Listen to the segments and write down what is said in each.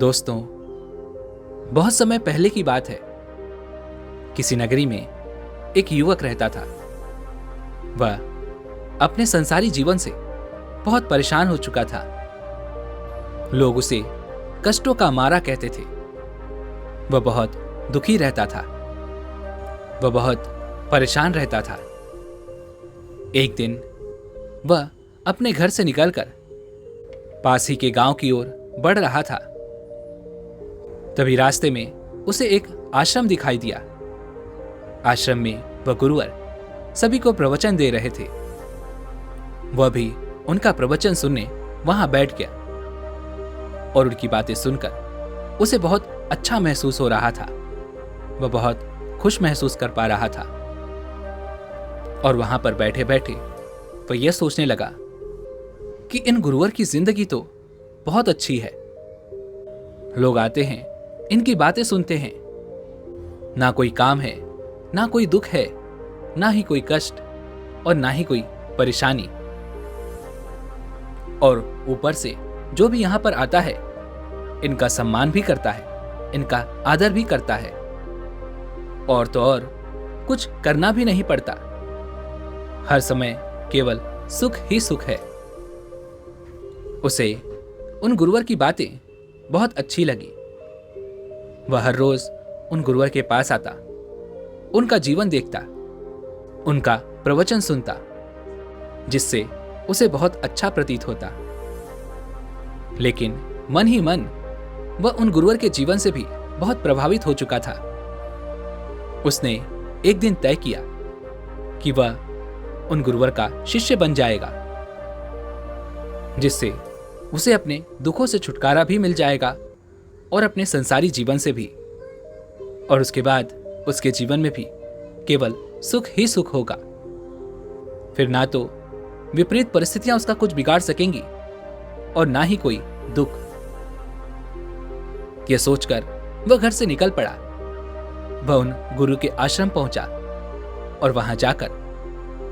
दोस्तों, बहुत समय पहले की बात है। किसी नगरी में एक युवक रहता था। वह अपने संसारी जीवन से बहुत परेशान हो चुका था। लोग उसे कष्टों का मारा कहते थे। वह बहुत दुखी रहता था। वह बहुत परेशान रहता था। एक दिन वह अपने घर से निकलकर पास ही के गांव की ओर बढ़ रहा था। तभी रास्ते में उसे एक आश्रम दिखाई दिया। आश्रम में वह गुरुवर सभी को प्रवचन दे रहे थे। वह भी उनका प्रवचन सुनने वहां बैठ गया और उनकी बातें सुनकर उसे बहुत अच्छा महसूस हो रहा था। वह बहुत खुश महसूस कर पा रहा था और वहां पर बैठे बैठे वह यह सोचने लगा कि इन गुरुवर की जिंदगी तो बहुत अच्छी है। लोग आते हैं, इनकी बातें सुनते हैं। ना कोई काम है, ना कोई दुख है, ना ही कोई कष्ट और ना ही कोई परेशानी। और ऊपर से जो भी यहां पर आता है, इनका सम्मान भी करता है, इनका आदर भी करता है। और तो और कुछ करना भी नहीं पड़ता। हर समय केवल सुख ही सुख है। उसे उन गुरुवर की बातें बहुत अच्छी लगी। वह हर रोज उन गुरुवर के पास आता, उनका जीवन देखता, उनका प्रवचन सुनता, जिससे उसे बहुत अच्छा प्रतीत होता। लेकिन मन ही मन वह उन गुरुवर के जीवन से भी बहुत प्रभावित हो चुका था। उसने एक दिन तय किया कि वह उन गुरुवर का शिष्य बन जाएगा, जिससे उसे अपने दुखों से छुटकारा भी मिल जाएगा और अपने संसारी जीवन से भी। और उसके बाद उसके जीवन में भी केवल सुख ही सुख होगा। फिर ना तो विपरीत परिस्थितियां उसका कुछ बिगाड़ सकेंगी और ना ही कोई दुख। यह सोचकर वह घर से निकल पड़ा। वह उन गुरु के आश्रम पहुंचा और वहां जाकर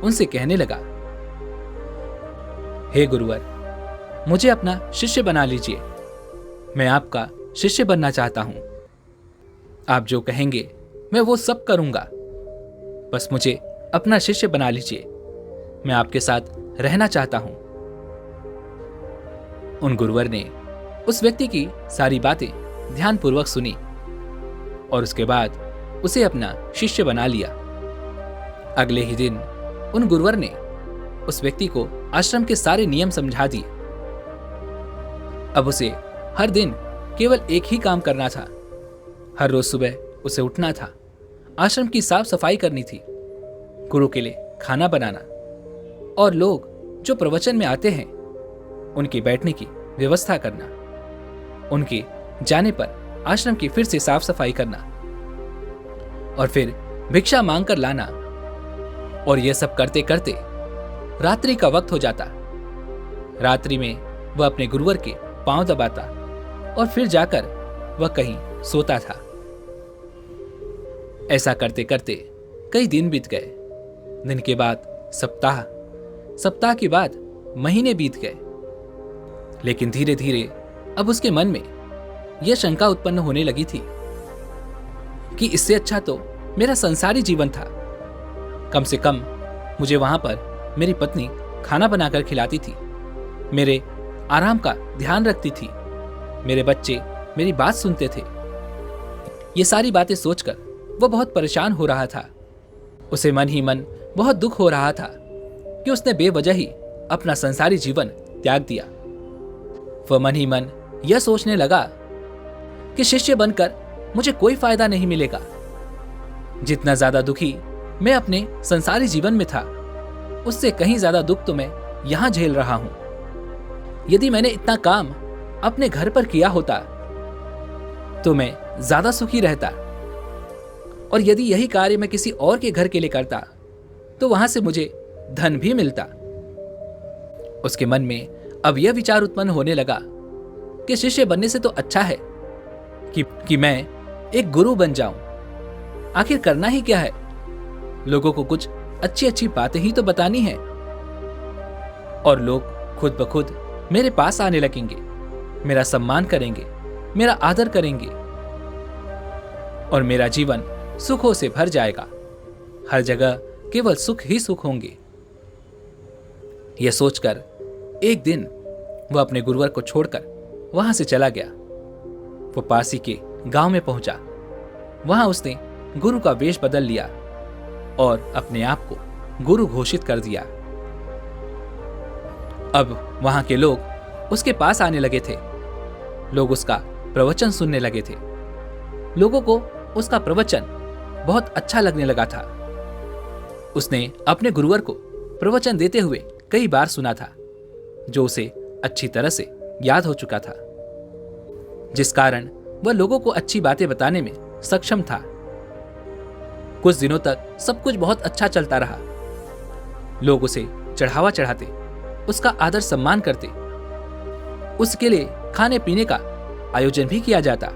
उनसे कहने लगा, हे गुरुवर, मुझे अपना शिष्य बना लीजिए। मैं आपका शिष्य बनना चाहता हूं। आप जो कहेंगे मैं वो सब करूंगा। बस मुझे अपना शिष्य बना लीजिए। मैं आपके साथ रहना चाहता हूं। उन गुरुवर ने उस व्यक्ति की सारी बातें ध्यानपूर्वक सुनी और उसके बाद उसे अपना शिष्य बना लिया। अगले ही दिन उन गुरुवर ने उस व्यक्ति को आश्रम के सारे नियम समझा दिए। अब उसे हर दिन केवल एक ही काम करना था। हर रोज सुबह उसे उठना था, आश्रम की साफ सफाई करनी थी, गुरु के लिए खाना बनाना और लोग जो प्रवचन में आते हैं उनके बैठने की व्यवस्था करना, उनके जाने पर आश्रम की फिर से साफ सफाई करना और फिर भिक्षा मांगकर लाना। और यह सब करते करते रात्रि का वक्त हो जाता। रात्रि में वह अपने गुरुवर के पांव दबाता और फिर जाकर वह कहीं सोता था। ऐसा करते करते कई दिन बीत गए। दिन के बाद सप्ताह, सप्ताह के बाद महीने बीत गए। लेकिन धीरे धीरे अब उसके मन में यह शंका उत्पन्न होने लगी थी कि इससे अच्छा तो मेरा संसारी जीवन था। कम से कम मुझे वहां पर मेरी पत्नी खाना बनाकर खिलाती थी, मेरे आराम का ध्यान रखती थी, मेरे बच्चे मेरी बात सुनते थे। ये सारी बातें सोचकर वह बहुत परेशान हो रहा था। उसे मन ही मन बहुत दुख हो रहा था कि उसने बेवजह ही अपना संसारी जीवन त्याग दिया। वह मन ही मन यह सोचने लगा कि शिष्य बनकर मुझे कोई फायदा नहीं मिलेगा। जितना ज्यादा दुखी मैं अपने संसारी जीवन में था, उससे कहीं ज्यादा दुख तो मैं यहां झेल रहा हूं। यदि मैंने इतना काम अपने घर पर किया होता तो मैं ज्यादा सुखी रहता, और यदि यही कार्य मैं किसी और के घर के लिए करता तो वहां से मुझे धन भी मिलता। उसके मन में अब यह विचार उत्पन्न होने लगा कि शिष्य बनने से तो अच्छा है कि मैं एक गुरु बन जाऊं। आखिर करना ही क्या है? लोगों को कुछ अच्छी अच्छी बातें ही तो बतानी है और लोग खुद ब खुद मेरे पास आने लगेंगे, मेरा सम्मान करेंगे मेरा आदर करेंगे और मेरा जीवन सुखों से भर जाएगा। हर जगह केवल सुख ही सुख होंगे। यह सोचकर एक दिन वह अपने गुरुवर को छोड़कर वहां से चला गया। वो पास ही के गांव में पहुंचा। वहां उसने गुरु का वेश बदल लिया और अपने आप को गुरु घोषित कर दिया। अब वहां के लोग उसके पास आने लगे थे। लोग उसका प्रवचन सुनने लगे थे। लोगों को उसका प्रवचन बहुत अच्छा लगने लगा था। उसने अपने गुरुवर को प्रवचन देते हुए कई बार सुना था, जो उसे अच्छी तरह से याद हो चुका था, जिस कारण वह लोगों को अच्छी बातें बताने में सक्षम था। कुछ दिनों तक सब कुछ बहुत अच्छा चलता रहा। लोग उसे चढ़ावा चढ़ाते, उसका आदर सम्मान करते। उसके लिए खाने पीने का आयोजन भी किया जाता।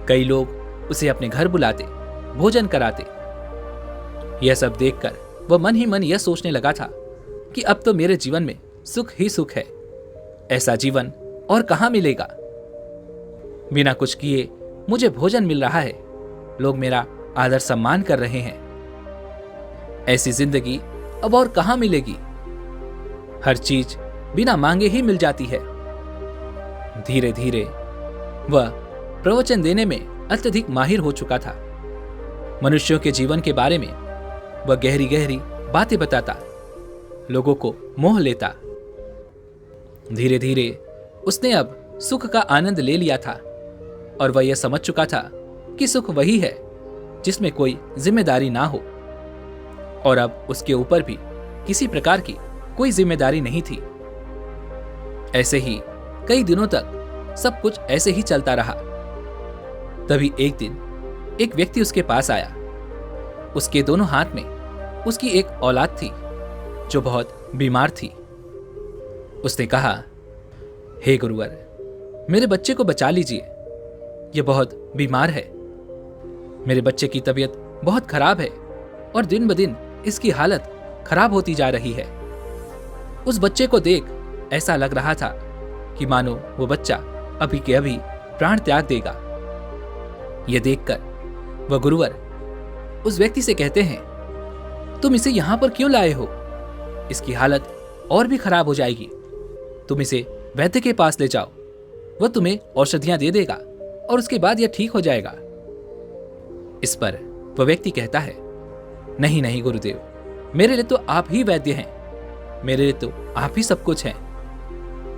कई लोग उसे अपने घर बुलाते, भोजन कराते। यह सब देखकर वह मन ही मन यह सोचने लगा था कि अब तो मेरे जीवन में सुख ही सुख है। ऐसा जीवन और कहां मिलेगा। बिना कुछ किए मुझे भोजन मिल रहा है, लोग मेरा आदर सम्मान कर रहे हैं। ऐसी जिंदगी अब और कहां मिलेगी। हर चीज बिना मांगे ही मिल जाती है। धीरे धीरे वह प्रवचन देने में अत्यधिक माहिर हो चुका था। मनुष्यों के जीवन के बारे में वह गहरी गहरी बातें बताता, लोगों को मोह लेता। धीरे धीरे उसने अब सुख का आनंद ले लिया था और वह यह समझ चुका था कि सुख वही है जिसमें कोई जिम्मेदारी ना हो। और अब उसके ऊपर भी किसी प्रकार की कोई जिम्मेदारी नहीं थी। ऐसे ही कई दिनों तक सब कुछ ऐसे ही चलता रहा। तभी एक दिन एक व्यक्ति उसके पास आया। उसके दोनों हाथ में उसकी एक औलाद थी जो बहुत बीमार थी। उसने कहा, हे गुरुवर, मेरे बच्चे को बचा लीजिए, यह बहुत बीमार है। मेरे बच्चे की तबीयत बहुत खराब है और दिन ब दिन इसकी हालत खराब होती जा रही है। उस बच्चे को देख ऐसा लग रहा था कि मानो वो बच्चा अभी के अभी प्राण त्याग देगा। यह देखकर वह गुरुवर उस व्यक्ति से कहते हैं, तुम इसे यहां पर क्यों लाए हो? इसकी हालत और भी खराब हो जाएगी। तुम इसे वैद्य के पास ले जाओ, वह तुम्हें औषधियां दे देगा और उसके बाद यह ठीक हो जाएगा। इस पर वह व्यक्ति कहता है, नहीं नहीं गुरुदेव, मेरे लिए तो आप ही वैद्य हैं। मेरे लिए तो आप ही सब कुछ हैं।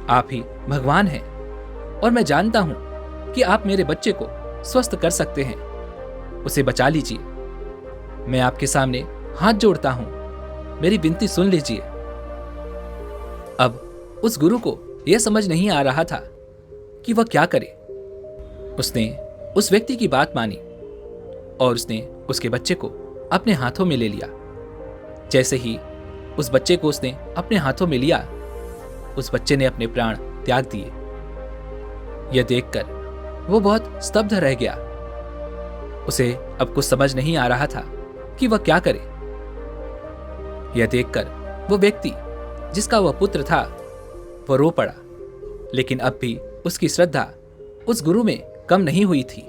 आप ही भगवान हैं और मैं जानता हूं कि आप मेरे बच्चे को स्वस्थ कर सकते हैं। उसे बचा लीजिए। मैं आपके सामने हाथ जोड़ता हूं, मेरी विनती सुन लीजिए। अब उस गुरु को यह समझ नहीं आ रहा था कि वह क्या करे। उसने उस व्यक्ति की बात मानी और उसने उसके बच्चे को अपने हाथों में ले लिया। जैसे ही उस बच्चे को उसने अपने हाथों में लिया, उस बच्चे ने अपने प्राण त्याग दिए। यह देखकर वो बहुत स्तब्ध रह गया। उसे अब कुछ समझ नहीं आ रहा था कि वह क्या करे। यह देखकर वो व्यक्ति जिसका वह पुत्र था वह रो पड़ा। लेकिन अब भी उसकी श्रद्धा उस गुरु में कम नहीं हुई थी।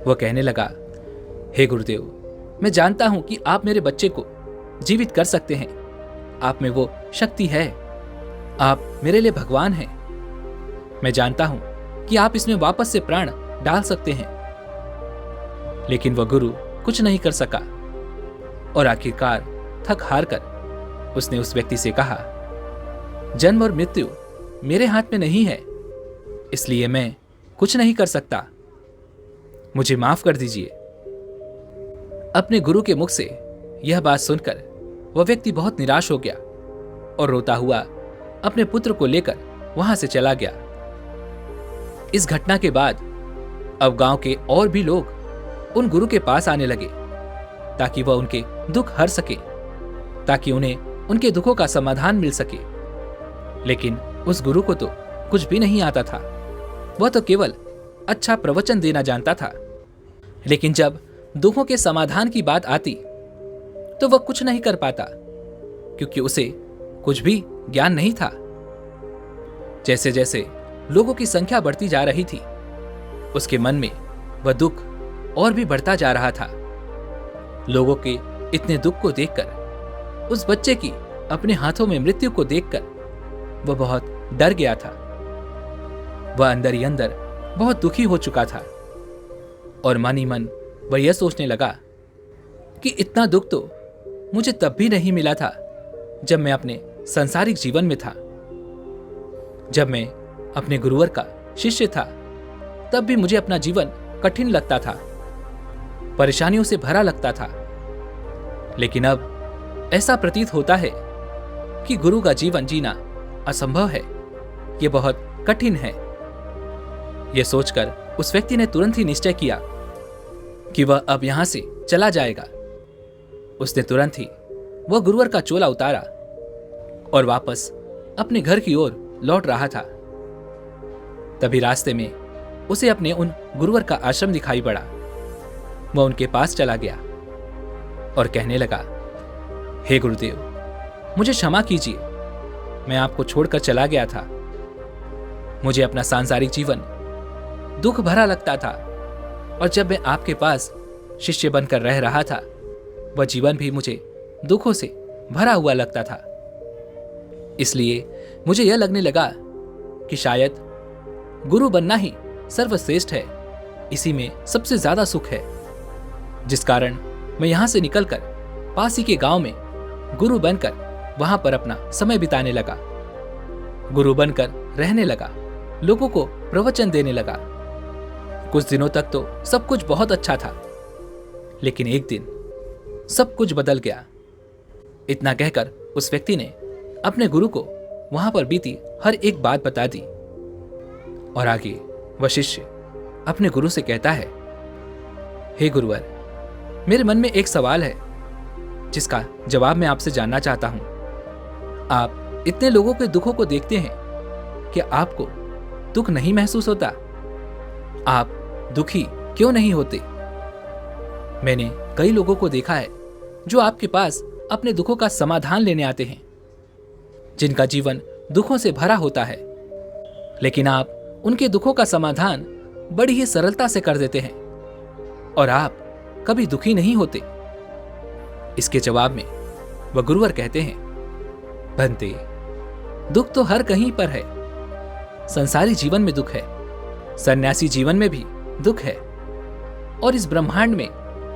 वह कहने लगा, हे गुरुदेव, मैं जानता हूं कि आप मेरे बच्चे को जीवित कर सकते हैं। आप में वो शक्ति है। आप मेरे लिए भगवान हैं। मैं जानता हूं कि आप इसमें वापस से प्राण डाल सकते हैं। लेकिन वह गुरु कुछ नहीं कर सका और आखिरकार थक हार कर उसने उस व्यक्ति से कहा, जन्म और मृत्यु मेरे हाथ में नहीं है, इसलिए मैं कुछ नहीं कर सकता। मुझे माफ कर दीजिए। अपने गुरु के मुख से यह बात सुनकर वह व्यक्ति बहुत निराश हो गया और रोता हुआ अपने पुत्र को लेकर वहां से चला गया। इस घटना के बाद अब गांव के और भी लोग उन गुरु के पास आने लगे ताकि वह उनके दुख हर सके, ताकि उन्हें उनके दुखों का समाधान मिल सके। लेकिन उस गुरु को तो कुछ भी नहीं आता था। वह तो केवल अच्छा प्रवचन देना जानता था। लेकिन जब दुखों के समाधान की बात आती तो वह कुछ नहीं कर पाता, क्योंकि उसे कुछ भी ज्ञान नहीं था। जैसे जैसे लोगों की संख्या बढ़ती जा रही थी, उसके मन में वह दुख और भी बढ़ता जा रहा था। लोगों के इतने दुख को देखकर, उस बच्चे की अपने हाथों में मृत्यु को देखकर वह बहुत डर गया था। वह अंदर ही अंदर बहुत दुखी हो चुका था और मन ही मन वह यह सोचने लगा कि इतना दुख तो मुझे तब भी नहीं मिला था जब मैं अपने सांसारिक जीवन में था। जब मैं अपने गुरुवर का शिष्य था तब भी मुझे अपना जीवन कठिन लगता था, परेशानियों से भरा लगता था। लेकिन अब ऐसा प्रतीत होता है कि गुरु का जीवन जीना असंभव है, यह बहुत कठिन है। यह सोचकर उस व्यक्ति ने तुरंत ही निश्चय किया कि वह अब यहां से चला जाएगा। उसने तुरंत ही वह गुरुवर का चोला उतारा और वापस अपने घर की ओर लौट रहा था। तभी रास्ते में उसे अपने उन गुरुवर का आश्रम दिखाई पड़ा। वह उनके पास चला गया और कहने लगा, हे गुरुदेव, मुझे क्षमा कीजिए, मैं आपको छोड़कर चला गया था। मुझे अपना सांसारिक जीवन दुख भरा लगता था और जब मैं आपके पास शिष्य बनकर रह रहा था वह जीवन भी मुझे दुखों से भरा हुआ लगता था। इसलिए मुझे यह लगने लगा कि शायद गुरु बनना ही सर्वश्रेष्ठ है, इसी में सबसे ज्यादा सुख है। जिस कारण मैं यहां से निकलकर पास ही के गांव में गुरु बनकर वहां पर अपना समय बिताने लगा। गुरु बनकर रहने लगा, लोगों को प्रवचन देने लगा। कुछ दिनों तक तो सब कुछ बहुत अच्छा था, लेकिन एक दिन सब कुछ बदल गया। इतना कहकर उस व्यक्ति ने अपने गुरु को वहां पर बीती हर एक बात बता दी और आगे वह शिष्य अपने गुरु से कहता है, हे गुरुवर, मेरे मन में एक सवाल है जिसका जवाब मैं आपसे जानना चाहता हूं। आप इतने लोगों के दुखों को देखते हैं, क्या आपको दुख नहीं महसूस होता? आप दुखी क्यों नहीं होते? मैंने कई लोगों को देखा है जो आपके पास अपने दुखों का समाधान लेने आते हैं, जिनका जीवन दुखों से भरा होता है, लेकिन आप उनके दुखों का समाधान बड़ी ही सरलता से कर देते हैं और आप कभी दुखी नहीं होते। इसके जवाब में वह गुरुवर कहते हैं, भंते, दुख तो हर कहीं पर है। संसारी जीवन में दुख है, सन्यासी जीवन में भी दुख है और इस ब्रह्मांड में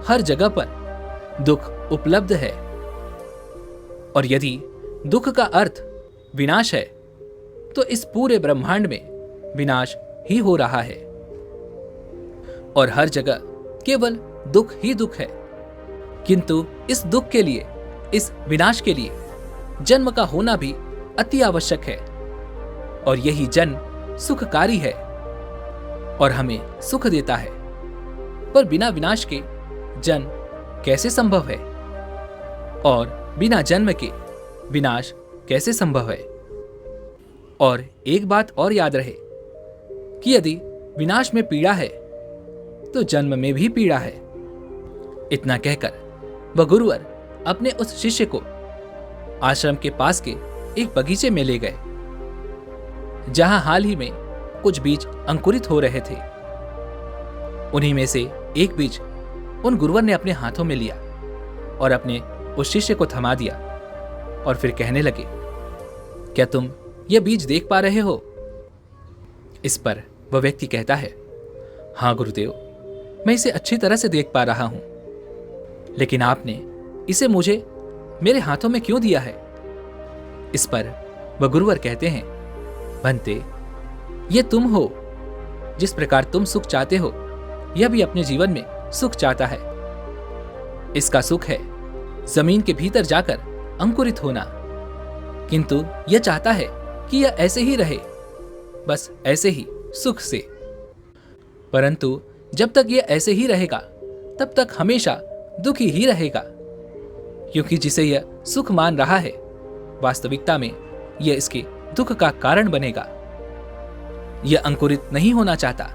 हर जगह पर दुख उपलब्ध है। और यदि दुख का अर्थ विनाश है तो इस पूरे ब्रह्मांड में विनाश ही हो रहा है और हर जगह केवल दुख ही दुख है। किंतु इस दुख के लिए, इस विनाश के लिए जन्म का होना भी अति आवश्यक है और यही जन्म सुखकारी है और हमें सुख देता है। पर बिना विनाश के जन्म कैसे संभव है और बिना जन्म के विनाश कैसे संभव है? और एक बात और याद रहे कि यदि विनाश में पीड़ा है तो जन्म में भी पीड़ा है। इतना कहकर वह गुरुवर अपने उस शिष्य को आश्रम के पास के एक बगीचे में ले गए, जहां हाल ही में कुछ बीज अंकुरित हो रहे थे। उन्हीं में से एक बीज उन गुरुवर ने अपने हाथों में लिया और अपने उस शिष्य को थमा दिया और फिर कहने लगे, क्या तुम यह बीज देख पा रहे हो? इस पर वह व्यक्ति कहता है, हाँ गुरुदेव, मैं इसे अच्छी तरह से देख पा रहा हूं, लेकिन आपने इसे मुझे मेरे हाथों में क्यों दिया है? इस पर वह गुरुवर कहते हैं, भंते, ये तुम हो। जिस प्रकार तुम सुख चाहते हो, यह भी अपने जीवन में सुख चाहता है। इसका सुख है जमीन के भीतर जाकर अंकुरित होना, किंतु यह चाहता है कि यह ऐसे ही रहे, बस ऐसे ही सुख से। परंतु जब तक यह ऐसे ही रहेगा तब तक हमेशा दुखी ही रहेगा, क्योंकि जिसे यह सुख मान रहा है वास्तविकता में यह इसके दुख का कारण बनेगा। यह अंकुरित नहीं होना चाहता,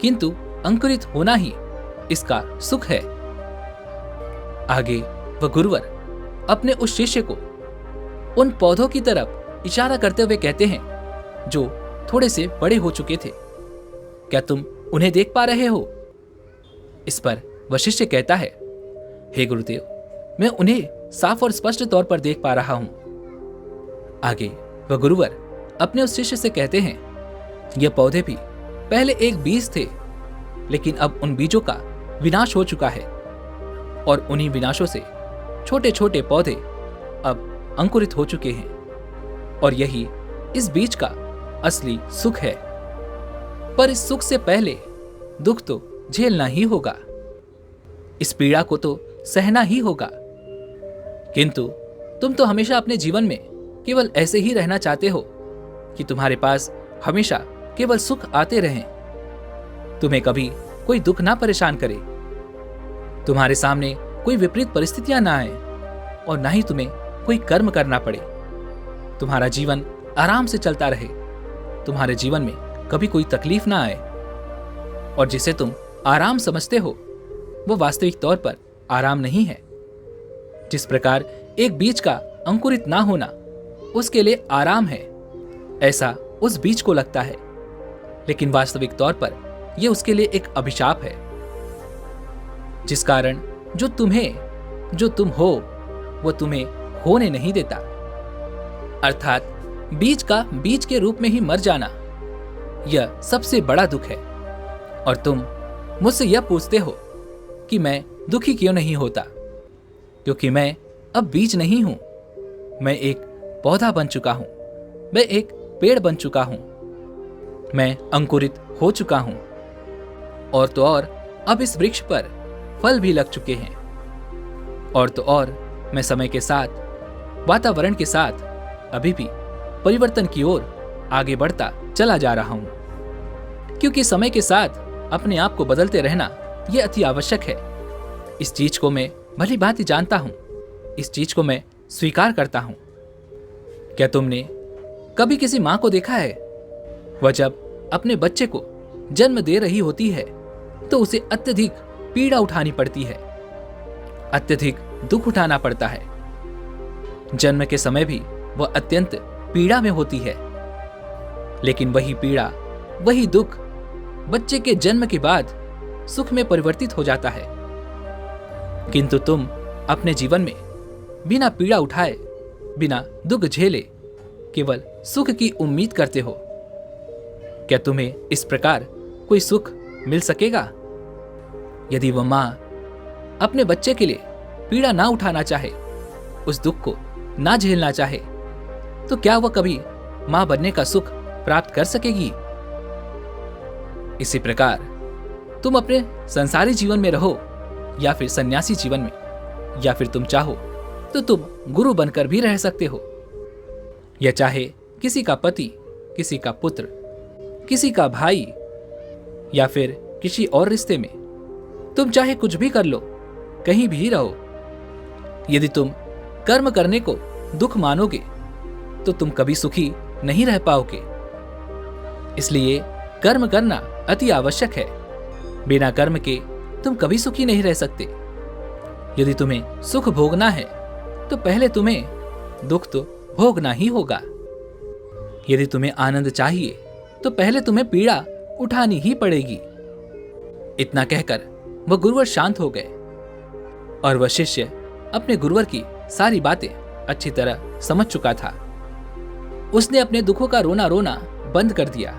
किंतु अंकुरित होना ही इसका सुख है। आगे वह गुरुवर अपने उस शिष्य को उन पौधों की तरफ इशारा करते हुए कहते हैं जो थोड़े से बड़े हो चुके थे। क्या तुम उन्हें देख पा रहे हो? इस पर वशिष्ठ कहता है, हे गुरुदेव, मैं उन्हें साफ और स्पष्ट तौर पर देख पा रहा हूं। आगे वह गुरुवर अपने उस शिष्य से कहते हैं, ये पौधे भी पहले एक बीज थे, लेकिन अब उन बीजों का विनाश हो चुका है और उन्हीं विनाशों से छोटे छोटे पौधे अब अंकुरित हो चुके हैं और यही इस बीज का असली सुख है। पर इस सुख से पहले दुख तो झेलना ही होगा, इस पीड़ा को तो सहना ही होगा। किंतु तुम तो हमेशा अपने जीवन में केवल ऐसे ही रहना चाहते हो कि तुम्हारे पास हमेशा केवल सुख आते रहें, तुम्हें कभी कोई दुख ना परेशान करे, तुम्हारे सामने कोई विपरीत परिस्थितियां ना आए और ना ही तुम्हें कोई कर्म करना पड़े। तुम्हारा जीवन आराम से चलता रहे, तुम्हारे जीवन में कभी कोई तकलीफ ना आए। और जिसे तुम आराम समझते हो वो वास्तविक तौर पर आराम नहीं है। जिस प्रकार एक बीज का अंकुरित ना होना उसके लिए आराम है, ऐसा उस बीज को लगता है, लेकिन वास्तविक तौर पर यह उसके लिए एक अभिशाप है, जिस कारण जो तुम हो वो तुम्हें होने नहीं देता। अर्थात बीज का बीज के रूप में ही मर जाना, यह सबसे बड़ा दुख है। और तुम मुझसे यह पूछते हो कि मैं दुखी क्यों नहीं होता, क्योंकि मैं अब बीज नहीं हूं, मैं एक पौधा बन चुका हूं, मैं एक पेड़ बन चुका हूं, मैं अंकुरित हो चुका हूं और तो और अब इस वृक्ष पर फल भी लग चुके हैं। और तो और मैं समय के साथ, वातावरण के साथ अभी भी परिवर्तन की ओर आगे बढ़ता चला जा रहा हूं, क्योंकि समय के साथ अपने आप को बदलते रहना यह अति आवश्यक है। इस चीज को मैं भली भांति जानता हूं, इस चीज को मैं स्वीकार करता हूं। क्या तुमने कभी किसी मां को देखा है, वह जब अपने बच्चे को जन्म दे रही होती है तो उसे अत्यधिक पीड़ा उठानी पड़ती है, अत्यधिक दुख उठाना पड़ता है। जन्म के समय भी वह अत्यंत पीड़ा में होती है, लेकिन वही पीड़ा, वही दुख बच्चे के जन्म के बाद सुख में परिवर्तित हो जाता है। किंतु तुम अपने जीवन में बिना पीड़ा उठाए, बिना दुख झेले केवल सुख की उम्मीद करते हो। क्या तुम्हें इस प्रकार कोई सुख मिल सकेगा? यदि वह मां अपने बच्चे के लिए पीड़ा ना उठाना चाहे, उस दुख को ना झेलना चाहे, तो क्या वह कभी मां बनने का सुख प्राप्त कर सकेगी? इसी प्रकार तुम अपने संसारी जीवन में रहो या फिर सन्यासी जीवन में, या फिर तुम चाहो तो तुम गुरु बनकर भी रह सकते हो, या चाहे किसी का पति, किसी का पुत्र, किसी का भाई, या फिर किसी और रिश्ते में, तुम चाहे कुछ भी कर लो, कहीं भी रहो। यदि तुम कर्म करने को दुख मानोगे तो तुम कभी सुखी नहीं रह पाओगे। इसलिए कर्म करना अति आवश्यक है। बिना कर्म के तुम कभी सुखी नहीं रह सकते। यदि तुम्हें सुख भोगना है तो पहले तुम्हें दुख तो भोगना ही होगा। यदि तुम्हें आनंद चाहिए तो पहले तुम्हें पीड़ा उठानी ही पड़ेगी। इतना कहकर वह गुरुवर शांत हो गए और वह शिष्य अपने गुरुवर की सारी बातें अच्छी तरह समझ चुका था। उसने अपने दुखों का रोना रोना बंद कर दिया,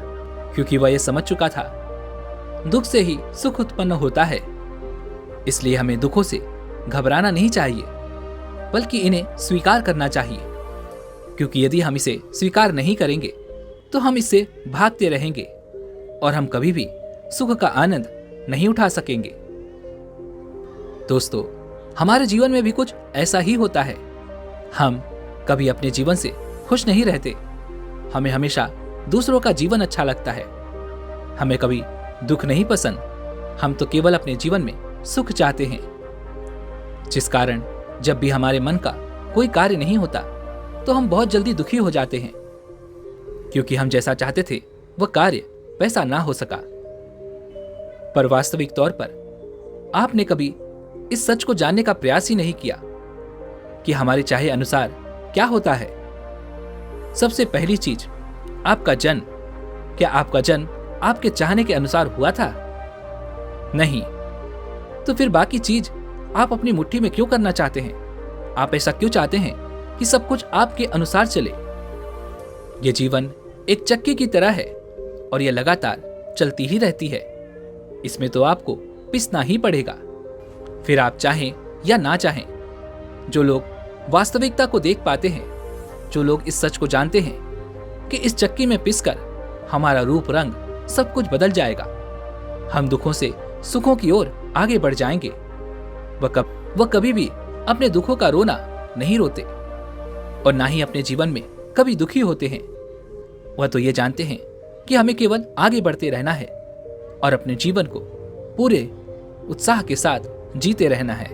क्योंकि वह यह समझ चुका था दुख से ही सुख उत्पन्न होता है। इसलिए हमें दुखों से घबराना नहीं चाहिए, बल्कि इन्हें स्वीकार करना चाहिए, क्योंकि यदि हम इसे स्वीकार नहीं करेंगे तो हम इससे भागते रहेंगे और हम कभी भी सुख का आनंद नहीं उठा सकेंगे। दोस्तों, हमारे जीवन में भी कुछ ऐसा ही होता है। हम कभी अपने जीवन से खुश नहीं रहते। हमें हमेशा दूसरों का जीवन अच्छा लगता है। हमें कभी दुख नहीं पसंद। हम तो केवल अपने जीवन में सुख चाहते हैं, जिस कारण जब भी हमारे मन का कोई कार्य नहीं होता तो हम बहुत जल्दी दुखी हो जाते हैं, क्योंकि हम जैसा चाहते थे वह कार्य वैसा ना हो सका। पर वास्तविक तौर पर आपने कभी इस सच को जानने का प्रयास ही नहीं किया कि हमारे चाहे अनुसार क्या होता है। सबसे पहली चीज, आपका जन्म क्या आपका जन्म आपके चाहने के अनुसार हुआ था? नहीं। तो फिर बाकी चीज आप अपनी मुट्ठी में क्यों करना चाहते हैं? आप ऐसा क्यों चाहते हैं कि सब कुछ आपके अनुसार चले? ये जीवन एक चक्की की तरह है और यह लगातार चलती ही रहती है। इसमें तो आपको पिसना ही पड़ेगा, फिर आप चाहें या ना चाहें। जो लोग वास्तविकता को देख पाते हैं, जो लोग इस सच को जानते हैं कि इस चक्की में पिसकर हमारा रूप रंग सब कुछ बदल जाएगा, हम दुखों से सुखों की ओर आगे बढ़ जाएंगे। वह कभी भी अपने दुखों का रोना नहीं रोते और ना ही अपने जीवन में कभी दुखी होते हैं। वह तो ये जानते हैं कि हमें केवल आगे बढ़ते रहना है और अपने जीवन को पूरे उत्साह के साथ जीते रहना है,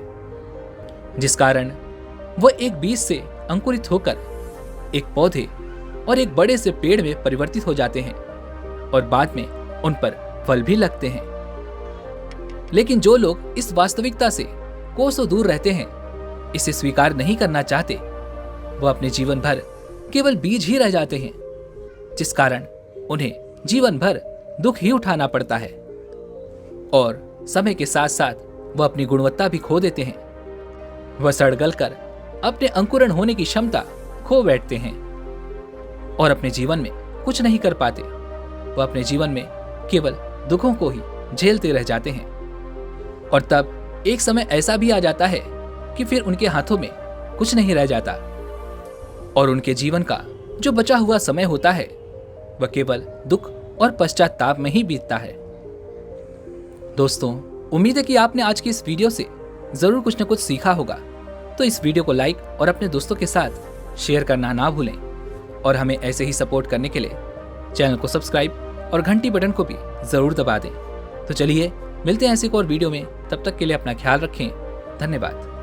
जिस कारण वह एक बीज से अंकुरित होकर एक पौधे और एक बड़े से पेड़ में परिवर्तित हो जाते हैं और बाद में उन पर फल भी लगते हैं। लेकिन जो लोग इस वास्तविकता से कोसों दूर रहते हैं, इसे स्वीकार नहीं करना चाहते, वह अपने जीवन भर केवल बीज ही रह जाते हैं, जिस कारण उन्हें जीवन भर दुख ही उठाना पड़ता है और समय के साथ साथ वह अपनी गुणवत्ता भी खो देते हैं। वह सड़ गल कर अपने अंकुरण होने की क्षमता खो बैठते हैं और अपने जीवन में कुछ नहीं कर पाते। वह अपने जीवन में केवल दुखों को ही झेलते रह जाते हैं और तब एक समय ऐसा भी आ जाता है कि फिर उनके हाथों में कुछ नहीं रह जाता और उनके जीवन का जो बचा हुआ समय होता है वह केवल दुख और पश्चाताप में ही बीतता है। दोस्तों, उम्मीद है कि आपने आज की इस वीडियो से जरूर कुछ न कुछ सीखा होगा। तो इस वीडियो को लाइक और अपने दोस्तों के साथ शेयर करना ना भूलें और हमें ऐसे ही सपोर्ट करने के लिए चैनल को सब्सक्राइब और घंटी बटन को भी जरूर दबा दें। तो चलिए मिलते हैं ऐसे एक और वीडियो में, तब तक के लिए अपना ख्याल रखें। धन्यवाद।